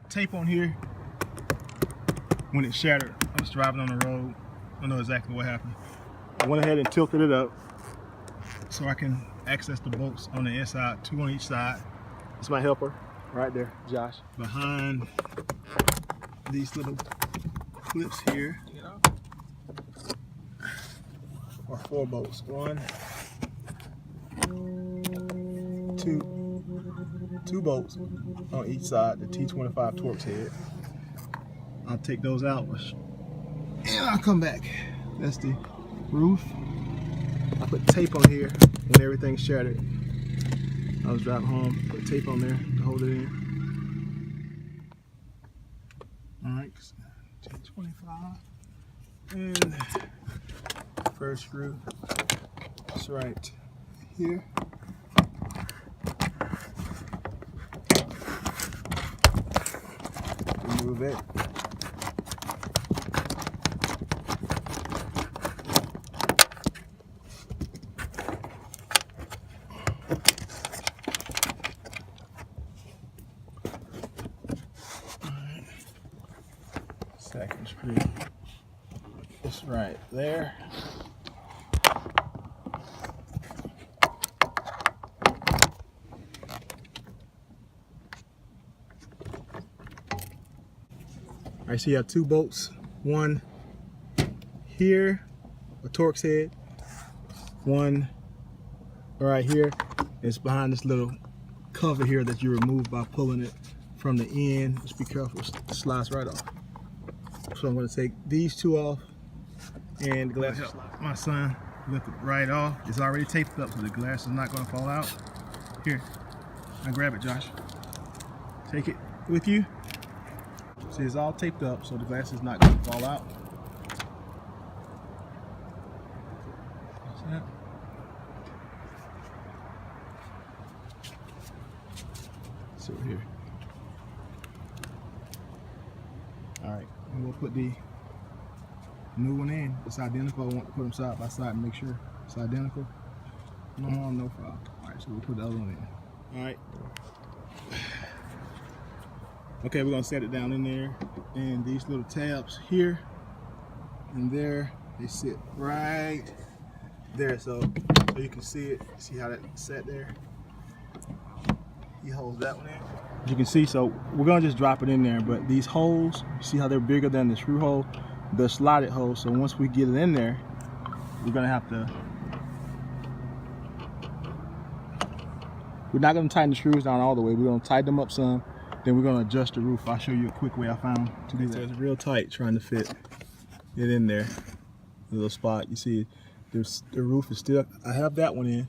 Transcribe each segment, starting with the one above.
tape on here when it shattered. I was driving on the road. I don't know exactly what happened. I went ahead and tilted it up so I can access the bolts on the inside, 2 on each side. It's my helper right there, Josh. Behind these little clips here are 4 bolts. 1, 2 bolts on each side, the T25 Torx head. I'll take those out and I'll come back. That's the roof. I put tape on here when everything shattered. I was driving home, put tape on there to hold it in. Alright, T25. And first screw is right here. Remove it. Second screw is right there. All right, so you have 2 bolts, 1 here, a Torx head, 1 right here. It's behind this little cover here that you remove by pulling it from the end. Just be careful, it slides right off. So I'm going to take these 2 off, and the glass, my son lifted right off. It's already taped up, so the glass is not going to fall out. Here, now grab it, Josh. Take it with you. See, it's all taped up, so the glass is not going to fall out. That's that. So here. All right, and we'll put the new one in. It's identical. I want to put them side by side and make sure it's identical. No harm, no foul. All right, so we'll put the other one in. All right. Okay, we're gonna set it down in there, and these little tabs here and there, they sit right there, so you can see it. See how that sat there? He holds that one in. You can see, so we're gonna just drop it in there, but these holes, you see how they're bigger than the screw hole? They're slotted holes, so once we get it in there, we're gonna have to, we're not gonna tighten the screws down all the way. We're gonna tighten them up some, then we're gonna adjust the roof. I'll show you a quick way I found to do that. So it's real tight trying to fit it in there. The little spot, you see, the roof is still, I have that one in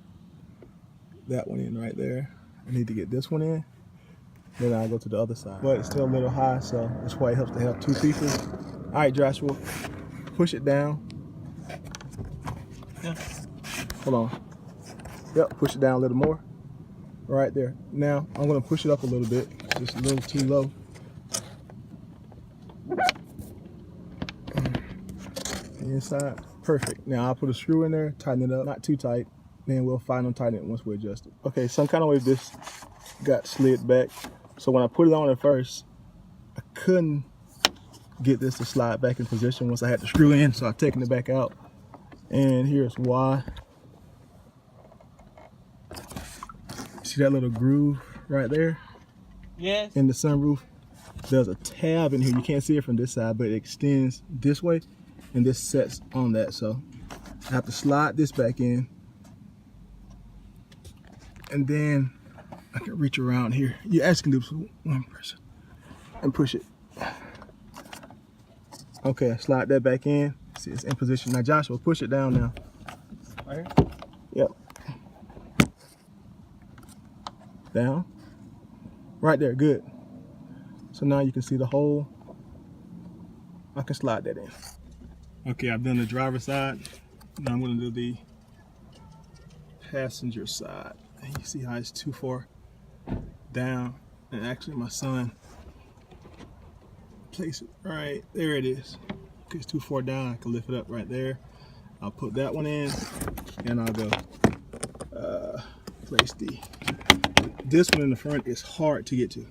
right there. I need to get this one in, then I'll go to the other side. But it's still a little high, so that's why it helps to have 2 pieces. All right, Joshua, push it down. Yeah. Hold on. Yep, push it down a little more. Right there. Now, I'm gonna push it up a little bit. It's just a little too low. The inside, perfect. Now I'll put a screw in there, tighten it up, not too tight. Then we'll final tighten it once we adjust it. Okay, some kind of way this got slid back. So when I put it on at first, I couldn't get this to slide back in position once I had the screw in, so I've taken it back out. And here's why. See that little groove right there? Yes. In the sunroof, there's a tab in here. You can't see it from this side, but it extends this way, and this sets on that. So I have to slide this back in, and then I can reach around here. You actually can do this with one person and push it. Okay, slide that back in. See, it's in position. Now Joshua, push it down now. Right here? Yep. Down. Right there, good. So now you can see the hole. I can slide that in. Okay, I've done the driver's side. Now I'm gonna do the passenger side. And you see how it's too far down. And actually my son place it right there. It is. Okay, it's too far down. I can lift it up right there. I'll put that one in, and I'll go place this one in the front. Is hard to get to.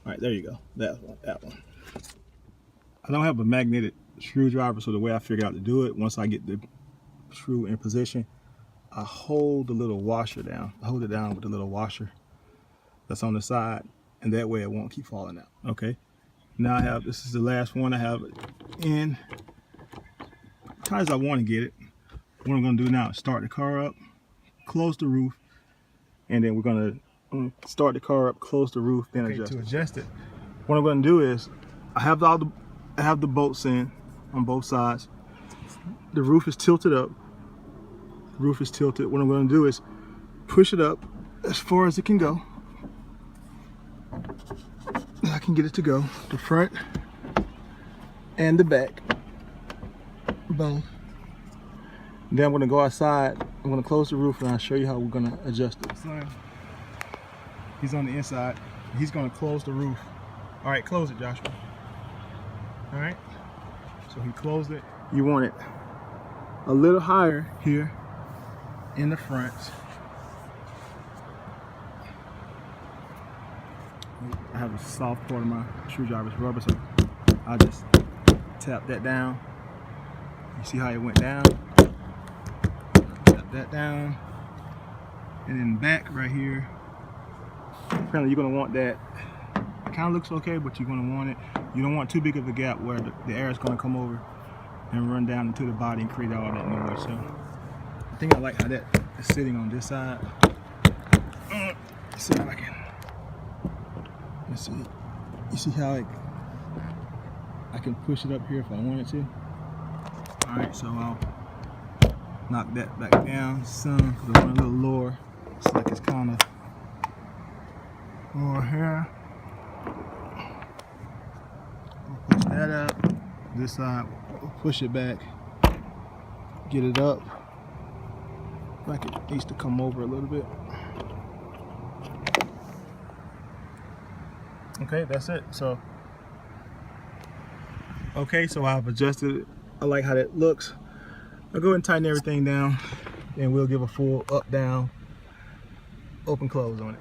All right, there you go. That one. I don't have a magnetic screwdriver, so the way I figure out to do it, once I get the screw in position, I hold the little washer down. I hold it down with the little washer that's on the side, and that way it won't keep falling out. Okay. Now I have, this is the last one. I have it in kind of as I want to get it. What I'm going to do now is start the car up, close the roof, and then we're going to start the car up, close the roof, then adjust. To adjust it, what I'm going to do is I have the bolts in on both sides. The roof is tilted up. The roof is tilted. What I'm going to do is push it up as far as it can go. I can get it to go, the front and the back, both. Then I'm going to go outside. I'm going to close the roof and I'll show you how we're going to adjust it. So he's on the inside. He's going to close the roof. All right, close it, Joshua. All right. So he closed it. You want it a little higher here in the front. I have a soft part of my screwdriver's rubber, so I'll just tap that down. You see how it went down? Tap that down. And then back right here. Apparently you're gonna want that. It kind of looks okay, but you're gonna want it. You don't want too big of a gap where the air is gonna come over and run down into the body and create all that noise. So I think I like how that is sitting on this side. Let's see if I can. Let's see. You see how I can push it up here if I wanted to. All right, so I'll knock that back down some because I want a little lower. It's like it's kind of lower here. We'll push that up. This side, we'll push it back. Get it up. Like it needs to come over a little bit. Okay, that's it. So, okay, so I've adjusted it. I like how that looks. I'll go ahead and tighten everything down, and we'll give a full up, down, open, close on it.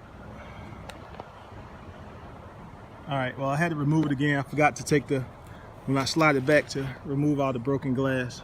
All right, well, I had to remove it again. I forgot to take when I slide it back to remove all the broken glass.